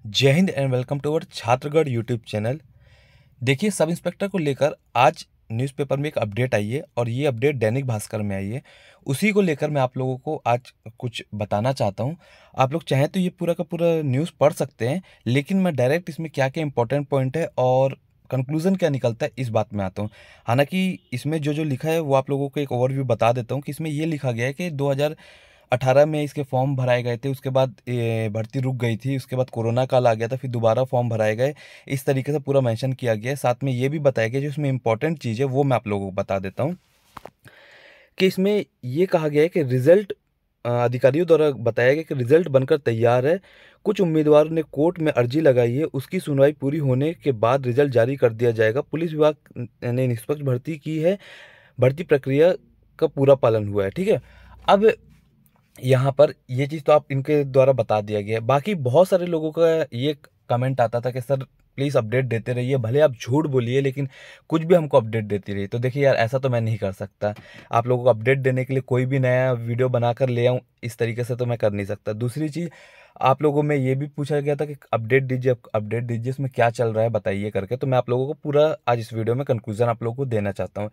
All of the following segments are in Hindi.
जय Hind and welcome to our Chhatragarh YouTube channel. देखिए, सब इंस्पेक्टर को लेकर आज न्यूज़पेपर में एक अपडेट आई है और ये अपडेट दैनिक भास्कर में आई है। उसी को लेकर मैं आप लोगों को आज कुछ बताना चाहता हूँ। आप लोग चाहें तो ये पूरा का पूरा न्यूज़ पढ़ सकते हैं, लेकिन मैं डायरेक्ट इसमें क्या क्या इंपॉर्टेंट पॉइंट है और कंक्लूजन क्या निकलता है इस बात में आता हूँ। हालांकि इसमें जो जो लिखा है वो आप लोगों को एक ओवरव्यू बता देता हूँ कि इसमें ये लिखा गया है कि 2018 में इसके फॉर्म भराए गए थे, उसके बाद भर्ती रुक गई थी, उसके बाद कोरोना काल आ गया था, फिर दोबारा फॉर्म भराए गए। इस तरीके से पूरा मेंशन किया गया है। साथ में ये भी बताया गया, जो इसमें इंपॉर्टेंट चीज़ है वो मैं आप लोगों को बता देता हूँ कि इसमें ये कहा गया है कि रिजल्ट अधिकारियों द्वारा बताया गया कि रिजल्ट बनकर तैयार है। कुछ उम्मीदवारों ने कोर्ट में अर्जी लगाई है, उसकी सुनवाई पूरी होने के बाद रिजल्ट जारी कर दिया जाएगा। पुलिस विभाग ने निष्पक्ष भर्ती की है, भर्ती प्रक्रिया का पूरा पालन हुआ है। ठीक है। अब यहाँ पर ये चीज़ तो आप इनके द्वारा बता दिया गया है। बाकी बहुत सारे लोगों का ये कमेंट आता था कि सर प्लीज़ अपडेट देते रहिए, भले आप झूठ बोलिए लेकिन कुछ भी हमको अपडेट देती रहिए। तो देखिए यार, ऐसा तो मैं नहीं कर सकता। आप लोगों को अपडेट देने के लिए कोई भी नया वीडियो बनाकर ले आऊँ इस तरीके से तो मैं कर नहीं सकता। दूसरी चीज़, आप लोगों में ये भी पूछा गया था कि अपडेट दीजिए, इसमें क्या चल रहा है बताइए करके। तो मैं आप लोगों को पूरा आज इस वीडियो में कंक्लूजन आप लोगों को देना चाहता हूँ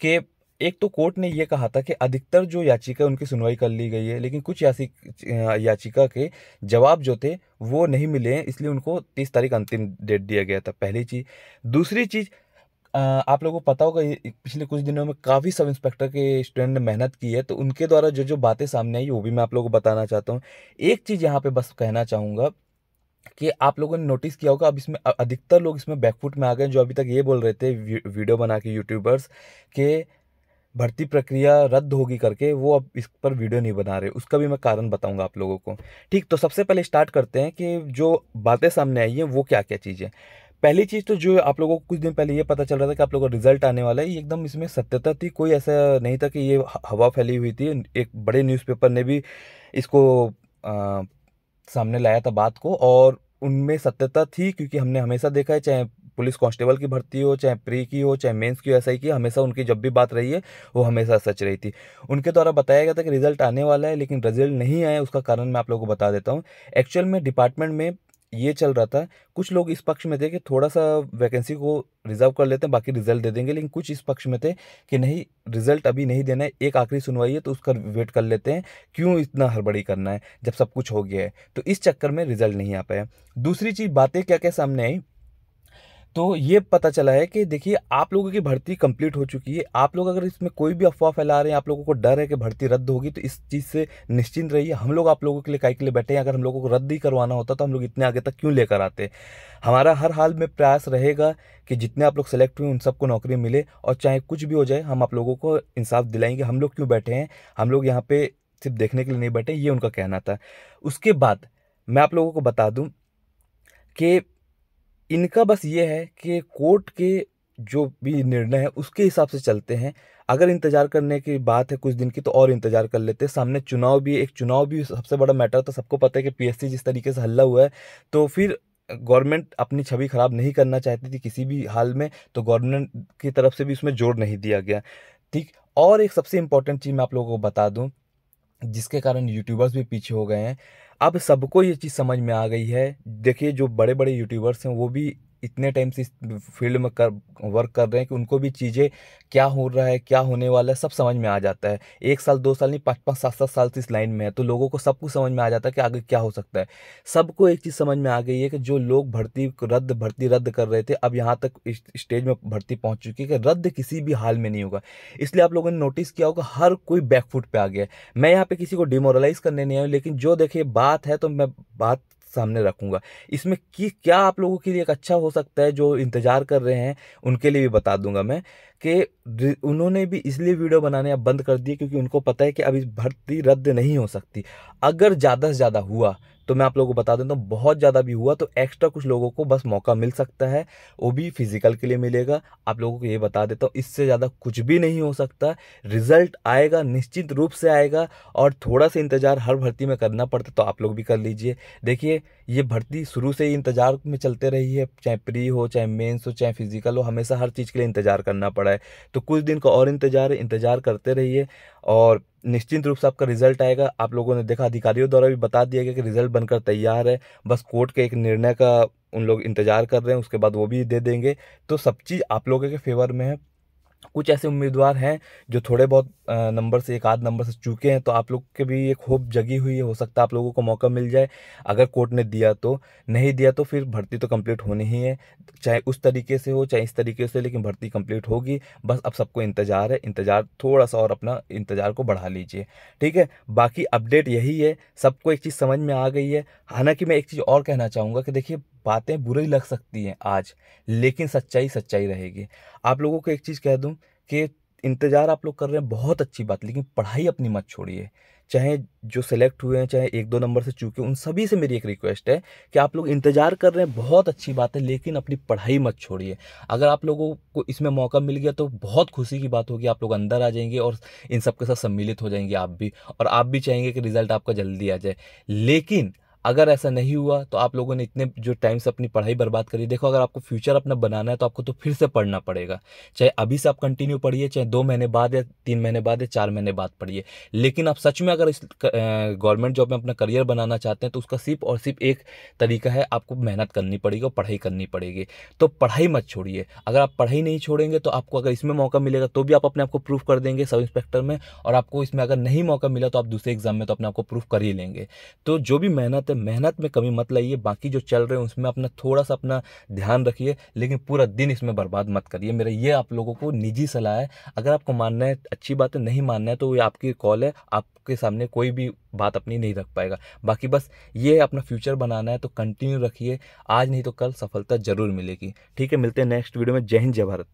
कि एक तो कोर्ट ने ये कहा था कि अधिकतर जो याचिका उनकी सुनवाई कर ली गई है, लेकिन कुछ याचिका के जवाब जो थे वो नहीं मिले हैं, इसलिए उनको 30 तारीख अंतिम डेट दिया गया था। पहली चीज़। दूसरी चीज़, आप लोगों को पता होगा पिछले कुछ दिनों में काफ़ी सब इंस्पेक्टर के स्टूडेंट ने मेहनत की है, तो उनके द्वारा जो जो बातें सामने आई वो भी मैं आप लोगों को बताना चाहता हूँ। एक चीज़ यहाँ पे बस कहना चाहूँगा कि आप लोगों ने नोटिस किया होगा, अब इसमें अधिकतर लोग इसमें बैकफुट में आ गए, जो अभी तक ये बोल रहे थे वीडियो बना के यूट्यूबर्स के भर्ती प्रक्रिया रद्द होगी करके, वो अब इस पर वीडियो नहीं बना रहे। उसका भी मैं कारण बताऊंगा आप लोगों को। ठीक, तो सबसे पहले स्टार्ट करते हैं कि जो बातें सामने आई हैं वो क्या क्या चीज़ें। पहली चीज़ तो जो आप लोगों को कुछ दिन पहले ये पता चल रहा था कि आप लोगों का रिजल्ट आने वाला है, ये एकदम इसमें सत्यता थी। कोई ऐसा नहीं था कि ये हवा फैली हुई थी। एक बड़े न्यूज़पेपर ने भी इसको सामने लाया था बात को, और उनमें सत्यता थी, क्योंकि हमने हमेशा देखा है, चाहे पुलिस कांस्टेबल की भर्ती हो, चाहे प्री की हो, चाहे मेंस की हो, ऐसा ही की हमेशा उनकी जब भी बात रही है वो हमेशा सच रही थी। उनके द्वारा बताया गया था कि रिजल्ट आने वाला है, लेकिन रिजल्ट नहीं आया। उसका कारण मैं आप लोगों को बता देता हूँ। एक्चुअल में डिपार्टमेंट में ये चल रहा था, कुछ लोग इस पक्ष में थे कि थोड़ा सा वैकेंसी को रिजर्व कर लेते हैं, बाकी रिजल्ट दे देंगे, लेकिन कुछ इस पक्ष में थे कि नहीं, रिजल्ट अभी नहीं देना है, एक आखिरी सुनवाई है तो उसका वेट कर लेते हैं, क्यों इतना हड़बड़ी करना है जब सब कुछ हो गया है। तो इस चक्कर में रिजल्ट नहीं आ पाया। दूसरी चीज, बातें क्या क्या सामने आई, तो ये पता चला है कि देखिए, आप लोगों की भर्ती कंप्लीट हो चुकी है। आप लोग अगर इसमें कोई भी अफवाह फैला रहे हैं, आप लोगों को डर है कि भर्ती रद्द होगी, तो इस चीज़ से निश्चिंत रहिए। हम लोग आप लोगों के लिए काहे के लिए बैठे हैं। अगर हम लोगों को रद्द ही करवाना होता तो हम लोग इतने आगे तक क्यों लेकर आते। हमारा हर हाल में प्रयास रहेगा कि जितने आप लोग सेलेक्ट हुए उन सबको नौकरी मिले, और चाहे कुछ भी हो जाए हम आप लोगों को इंसाफ दिलाएंगे। हम लोग क्यों बैठे हैं, हम लोग यहाँ पे सिर्फ देखने के लिए नहीं बैठे, ये उनका कहना था। उसके बाद मैं आप लोगों को बता दूं कि इनका बस ये है कि कोर्ट के जो भी निर्णय है उसके हिसाब से चलते हैं। अगर इंतजार करने की बात है कुछ दिन की, तो और इंतजार कर लेते हैं। सामने चुनाव भी सबसे बड़ा मैटर था। सबको पता है कि पीएससी जिस तरीके से हल्ला हुआ है, तो फिर गवर्नमेंट अपनी छवि खराब नहीं करना चाहती थी किसी भी हाल में, तो गवर्नमेंट की तरफ से भी उसमें जोर नहीं दिया गया। ठीक। और एक सबसे इंपॉर्टेंट चीज़ मैं आप लोगों को बता दूं, जिसके कारण यूट्यूबर्स भी पीछे हो गए हैं। अब सबको ये चीज़ समझ में आ गई है। देखिए, जो बड़े बड़े यूट्यूबर्स हैं वो भी इतने टाइम से इस फील्ड में वर्क कर रहे हैं कि उनको भी चीज़ें क्या हो रहा है, क्या होने वाला है, सब समझ में आ जाता है। 1 साल 2 साल नहीं, 5 5 7 7 साल से इस लाइन में है, तो लोगों को सब कुछ समझ में आ जाता है कि आगे क्या हो सकता है। सबको एक चीज़ समझ में आ गई है कि जो लोग भर्ती रद्द कर रहे थे, अब यहाँ तक इस स्टेज में भर्ती पहुंच चुकी है कि रद्द किसी भी हाल में नहीं होगा। इसलिए आप लोगों ने नोटिस किया होगा, हर कोई बैकफुट पे आ गया है। मैं यहाँ पे किसी को डिमोरलाइज करने नहीं आया, लेकिन जो देखिए बात है तो मैं बात सामने रखूंगा। इसमें कि क्या आप लोगों के लिए एक अच्छा हो सकता है, जो इंतजार कर रहे हैं उनके लिए भी बता दूंगा मैं कि उन्होंने भी इसलिए वीडियो बनाने अब बंद कर दिए, क्योंकि उनको पता है कि अब इस भर्ती रद्द नहीं हो सकती। अगर ज़्यादा से ज़्यादा हुआ तो मैं आप लोगों को बता देता हूँ, बहुत ज़्यादा भी हुआ तो एक्स्ट्रा कुछ लोगों को बस मौका मिल सकता है, वो भी फिजिकल के लिए मिलेगा। आप लोगों को ये बता देता हूँ, इससे ज़्यादा कुछ भी नहीं हो सकता। रिजल्ट आएगा, निश्चित रूप से आएगा, और थोड़ा सा इंतजार हर भर्ती में करना पड़ता तो आप लोग भी कर लीजिए। देखिए, ये भर्ती शुरू से ही इंतजार में चलते रही है, चाहे प्री हो, चाहे मेंस हो, चाहे फिजिकल हो, हमेशा हर चीज़ के लिए इंतजार करना पड़ा पड़ा है। तो कुछ दिन का और इंतज़ार है, इंतज़ार करते रहिए और निश्चिंत रूप से आपका रिज़ल्ट आएगा। आप लोगों ने देखा, अधिकारियों द्वारा भी बता दिया गया कि रिज़ल्ट बनकर तैयार है, बस कोर्ट के एक निर्णय का उन लोग इंतज़ार कर रहे हैं, उसके बाद वो भी दे देंगे। तो सब चीज़ आप लोगों के फेवर में है। कुछ ऐसे उम्मीदवार हैं जो थोड़े बहुत नंबर से, एक आध नंबर से चूके हैं, तो आप लोग के भी एक होप जगी हुई है, हो सकता है आप लोगों को मौका मिल जाए अगर कोर्ट ने दिया तो। नहीं दिया तो फिर भर्ती तो कंप्लीट होनी ही है, चाहे उस तरीके से हो चाहे इस तरीके से, लेकिन भर्ती कंप्लीट होगी। बस अब सबको इंतज़ार है, इंतज़ार थोड़ा सा और अपना इंतज़ार को बढ़ा लीजिए, ठीक है। बाकी अपडेट यही है, सबको एक चीज़ समझ में आ गई है। हालांकि मैं एक चीज़ और कहना चाहूँगा कि देखिए, बातें बुरी लग सकती हैं आज, लेकिन सच्चाई सच्चाई रहेगी। आप लोगों को एक चीज़ कह दूं कि इंतज़ार आप लोग कर रहे हैं, बहुत अच्छी बात, लेकिन पढ़ाई अपनी मत छोड़िए। चाहे जो सेलेक्ट हुए हैं, चाहे एक दो नंबर से चूके, उन सभी से मेरी एक रिक्वेस्ट है कि आप लोग इंतज़ार कर रहे हैं, बहुत अच्छी बात है, लेकिन अपनी पढ़ाई मत छोड़िए। अगर आप लोगों को इसमें मौका मिल गया तो बहुत खुशी की बात होगी, आप लोग अंदर आ जाएंगे और इन सब के साथ सम्मिलित हो जाएंगे आप भी, और आप भी चाहेंगे कि रिज़ल्ट आपका जल्दी आ जाए। लेकिन अगर ऐसा नहीं हुआ तो आप लोगों ने इतने जो टाइम से अपनी पढ़ाई बर्बाद करी। देखो, अगर आपको फ्यूचर अपना बनाना है तो आपको तो फिर से पढ़ना पड़ेगा, चाहे अभी से आप कंटिन्यू पढ़िए, चाहे 2 महीने बाद या 3 महीने बाद या 4 महीने बाद पढ़िए। लेकिन आप सच में अगर इस गवर्नमेंट जॉब में अपना करियर बनाना चाहते हैं तो उसका सिर्फ और सिर्फ एक तरीका है, आपको मेहनत करनी पड़ेगी और पढ़ाई करनी पड़ेगी। तो पढ़ाई मत छोड़िए। अगर आप पढ़ाई नहीं छोड़ेंगे तो आपको अगर इसमें मौका मिलेगा तो भी आप अपने आप को प्रूफ कर देंगे सब इंस्पेक्टर में, और आपको इसमें अगर नहीं मौका मिला तो आप दूसरे एग्जाम में तो अपने आप को प्रूफ कर ही लेंगे। तो जो भी मेहनत है, मेहनत में कमी मत लाइए। बाकी जो चल रहे हैं उसमें अपना थोड़ा सा अपना ध्यान रखिए, लेकिन पूरा दिन इसमें बर्बाद मत करिए। मेरा ये आप लोगों को निजी सलाह है। अगर आपको मानना है अच्छी बात है, नहीं मानना है तो ये आपकी कॉल है, आपके सामने कोई भी बात अपनी नहीं रख पाएगा। बाकी बस ये अपना फ्यूचर बनाना है तो कंटिन्यू रखिए, आज नहीं तो कल सफलता जरूर मिलेगी। ठीक है, मिलते हैं नेक्स्ट वीडियो में। जय हिंद, जय भारत।